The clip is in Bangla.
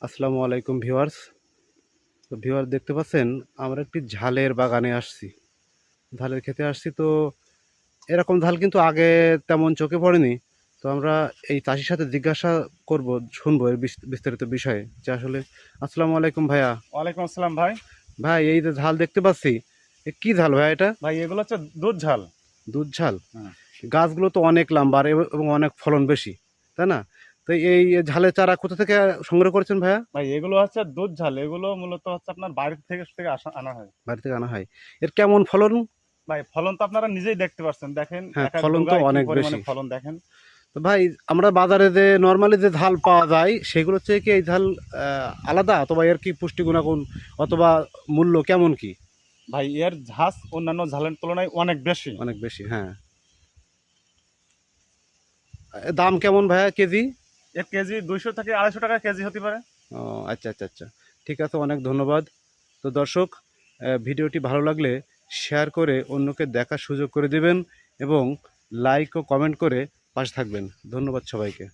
আসসালামু আলাইকুম ভিউয়ার্স। তো ভিউয়ার দেখতে পাচ্ছেন আমরা একটি ঝালের বাগানে আসছি, ঝালের খেতে আসছি। তো এরকম ঝাল কিন্তু আগে তেমন চোখে পড়েনি। তো আমরা এই চাষির সাথে জিজ্ঞাসা করব, শুনবো এর বিস্তারিত বিষয়ে যে আসলে। আসসালামু আলাইকুম ভাইয়া। ওয়ালাইকুম আসসালাম ভাই। ভাই এই যে ঝাল দেখতে পাচ্ছি, এ কি ঝাল ভাই এটা? ভাই এগুলো হচ্ছে দুধ ঝাল। দুধ ঝাল। হ্যাঁ। গাছগুলো তো অনেক লম্বা আর এবং অনেক ফলন বেশি, তাই না? তো এই ঝালের চারা কোথা থেকে সংগ্রহ করেছেন ভাইয়া? ভাই এগুলো হচ্ছে দুধ ঝাল, এগুলো মূলত হচ্ছে আপনার বাইরে থেকে আনা হয়। বাড়ি থেকে আনা হয়। এর কেমন ফলন? ভাই ফলন তো আপনারা নিজেই দেখতে পাচ্ছেন, দেখেন হ্যাঁ, এক এক ফলন তো ডোগায় কি অনেক পরিমাণে বেশি। ফলন দেখেন। তো ভাই, আমরা বাজারে যে নর্মালি যে ঝাল পাওয়া যায় সেগুলোর চেয়ে কি এই ঝাল আলাদা, অথবা এর কি পুষ্টি গুণাগুণ অথবা মূল্য কেমন কি? ভাই এর ঝাঁজ অন্যান্য ঝালের তুলনায় অনেক বেশি। অনেক বেশি, হ্যাঁ। দাম কেমন ভাইয়া কেজি? এর কেজি 200 থেকে 250 টাকা কেজি হতে পারে। ও, আচ্ছা আচ্ছা আচ্ছা, ঠিক আছে, অনেক ধন্যবাদ। তো দর্শক, ভিডিওটি ভালো লাগলে শেয়ার করে অন্যকে দেখার সুযোগ করে দেবেন এবং লাইক ও কমেন্ট করে পাশে থাকবেন। ধন্যবাদ সবাইকে।